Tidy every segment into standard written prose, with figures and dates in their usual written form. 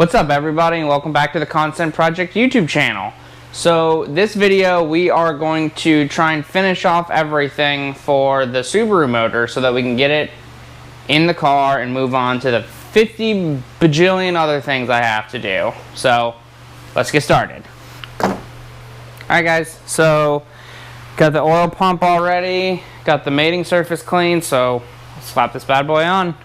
What's up everybody, and welcome back to the Content Project YouTube channel. So this video we are going to try and finish off everything for the Subaru motor so that we can get it in the car and move on to the 50 bajillion other things I have to do. So let's get started. Alright guys, so got the oil pump already, got the mating surface clean, so let's slap this bad boy on.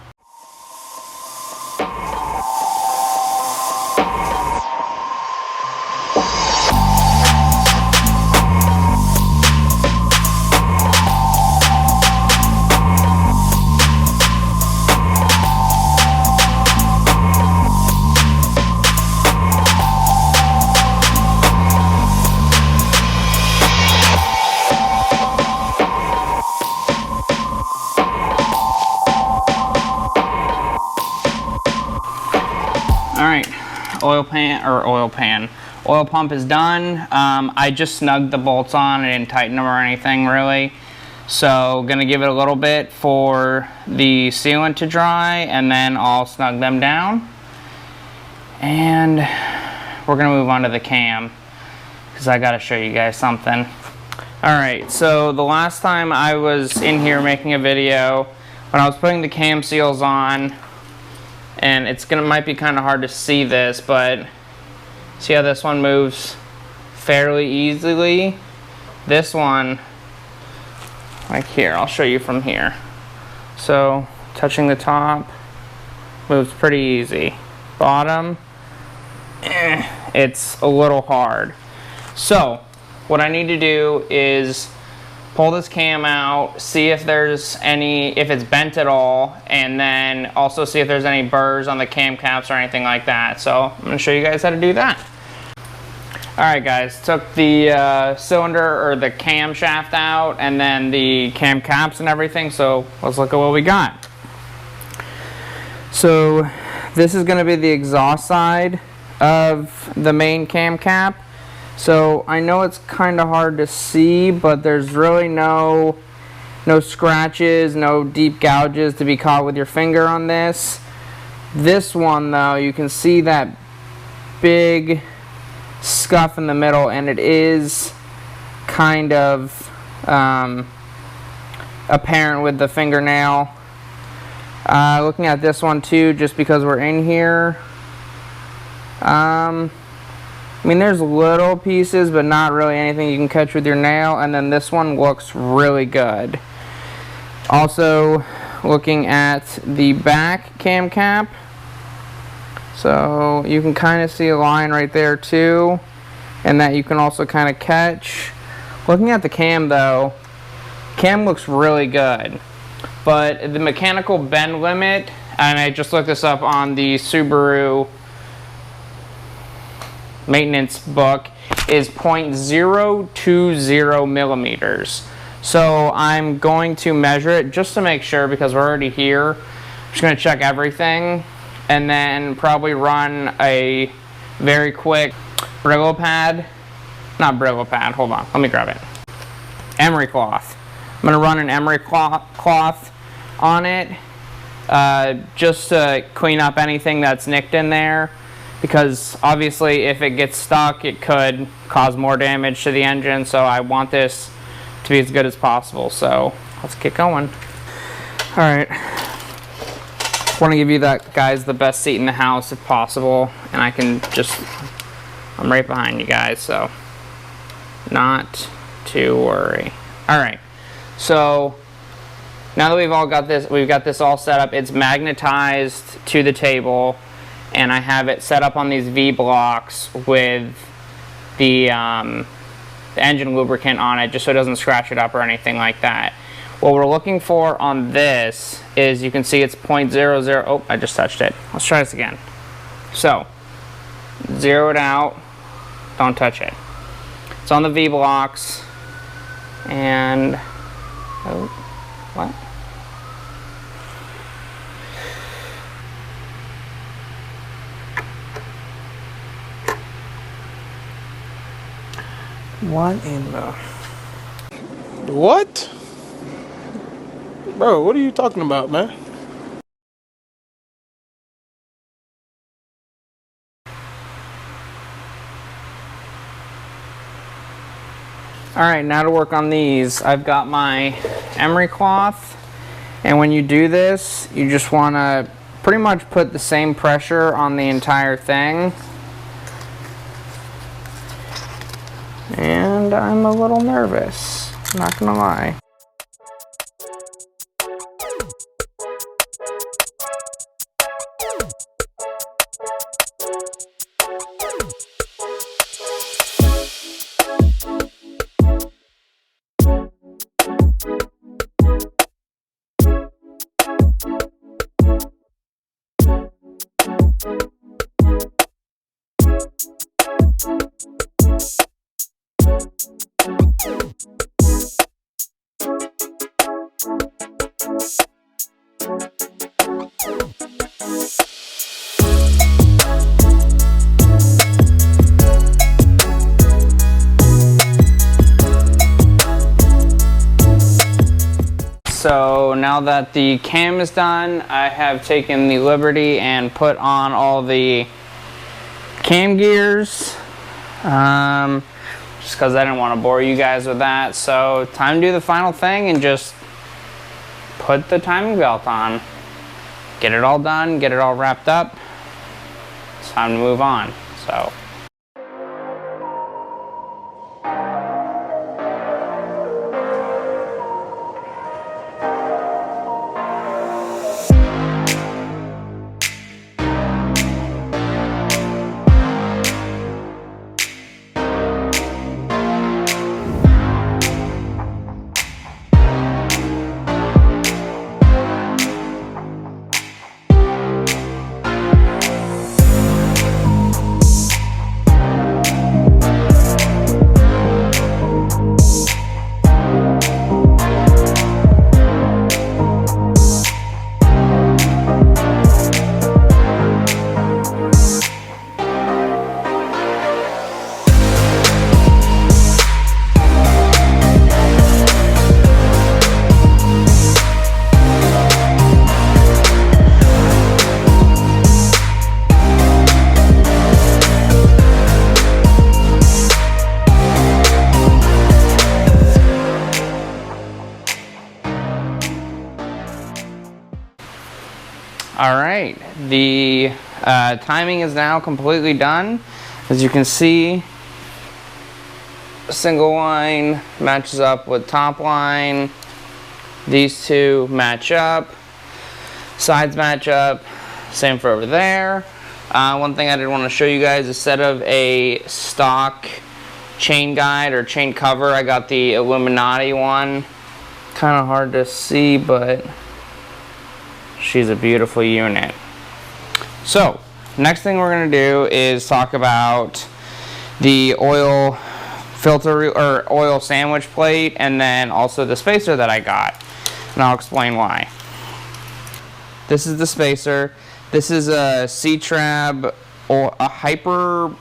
Alright, oil pump is done. I just snugged the bolts on. I didn't tighten them or anything really. So gonna give it a little bit for the sealant to dry, and then I'll snug them down. And we're gonna move on to the cam, because I gotta show you guys something. Alright, so the last time I was in here making a video, when I was putting the cam seals on, and might be kind of hard to see this, but see how this one moves fairly easily? This one, like here, I'll show you from here. So touching the top moves pretty easy. Bottom, it's a little hard. So what I need to do is pull this cam out, see if it's bent at all, and then also see if there's any burrs on the cam caps or anything like that. So I'm going to show you guys how to do that. Alright guys, took the cylinder or the cam shaft out and then the cam caps and everything, so let's look at what we got. So this is going to be the exhaust side of the main cam cap. So I know it's kind of hard to see, but there's really no scratches, no deep gouges to be caught with your finger on this. This one though, you can see that big scuff in the middle, and it is kind of apparent with the fingernail. Looking at this one too, just because we're in here, I mean, there's little pieces, but not really anything you can catch with your nail. And then this one looks really good. Also, looking at the back cam cap, so you can kind of see a line right there too, and that you can also kind of catch. Looking at the cam though, cam looks really good, but the mechanical bend limit, and I just looked this up on the Subaru maintenance book, is 0.020 millimeters. So I'm going to measure it just to make sure, because we're already here. I'm just going to check everything and then probably run a very quick hold on, let me grab it. Emery cloth. I'm going to run an emery cloth on it just to clean up anything that's nicked in there, because obviously if it gets stuck it could cause more damage to the engine, so I want this to be as good as possible. So let's get going. Alright, want to give you guys the best seat in the house if possible, and I'm right behind you guys, so not to worry. Alright, so now that we've got this all set up, it's magnetized to the table, and I have it set up on these V-blocks with the engine lubricant on it, just so it doesn't scratch it up or anything like that. What we're looking for on this is, you can see it's 0.00, oh, I just touched it. Let's try this again. So, zero it out, don't touch it. It's on the V-blocks, and, oh, what? What in the... What? Bro, what are you talking about, man? All right, now to work on these. I've got my emery cloth, and when you do this, you just want to pretty much put the same pressure on the entire thing. And I'm a little nervous, not gonna lie. So now that the cam is done, I have taken the liberty and put on all the cam gears, just because I didn't want to bore you guys with that. So time to do the final thing and just put the timing belt on. Get it all done, get it all wrapped up. It's time to move on. So. Alright, the timing is now completely done. As you can see, single line matches up with top line. These two match up. Sides match up. Same for over there. One thing I did want to show you guys, instead of a stock chain guide or chain cover, I got the Illuminati one. Kind of hard to see, but she's a beautiful unit. So, next thing we're going to do is talk about the oil filter or oil sandwich plate, and then also the spacer that I got. And I'll explain why. This is the spacer. This is a C-Trab or a hyper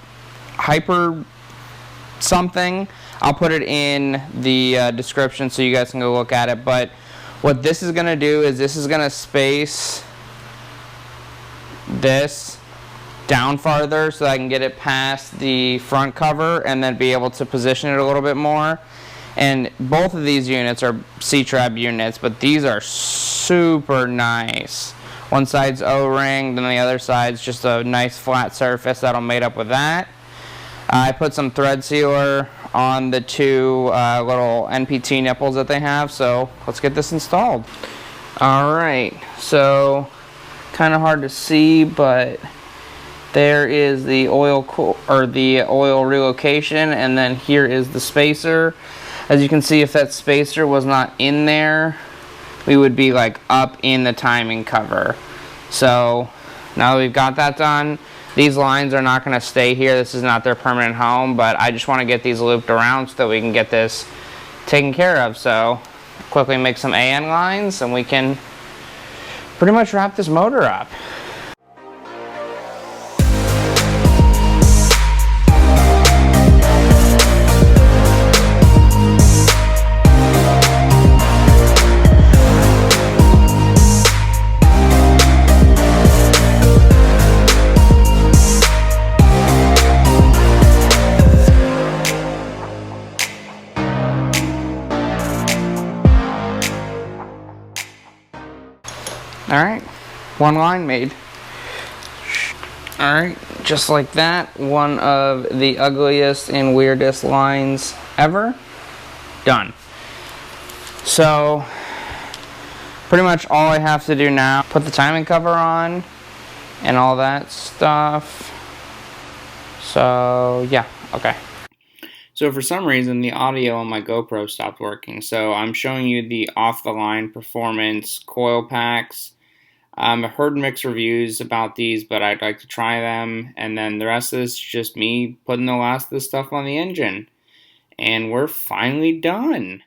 something. I'll put it in the description so you guys can go look at it. But what this is going to do is this is going to space this down farther so I can get it past the front cover and then be able to position it a little bit more. And both of these units are C-Trab units, but these are super nice. One side's O-ring, then the other side's just a nice flat surface that'll mate up with that. I put some thread sealer on the two little NPT nipples that they have, so let's get this installed. Alright, so kind of hard to see, but there is the oil relocation, and then here is the spacer. As you can see, if that spacer was not in there, we would be like up in the timing cover. So now that we've got that done, these lines are not going to stay here. This is not their permanent home, but I just want to get these looped around so that we can get this taken care of. So quickly make some AN lines and we can pretty much wrap this motor up. Alright, one line made. Alright, just like that, one of the ugliest and weirdest lines ever. Done. So, pretty much all I have to do now, put the timing cover on and all that stuff. So, yeah, okay. So for some reason, the audio on my GoPro stopped working. So I'm showing you the off-the-line performance coil packs. I've heard mixed reviews about these, but I'd like to try them. And then the rest of this is just me putting the last of the stuff on the engine. And we're finally done.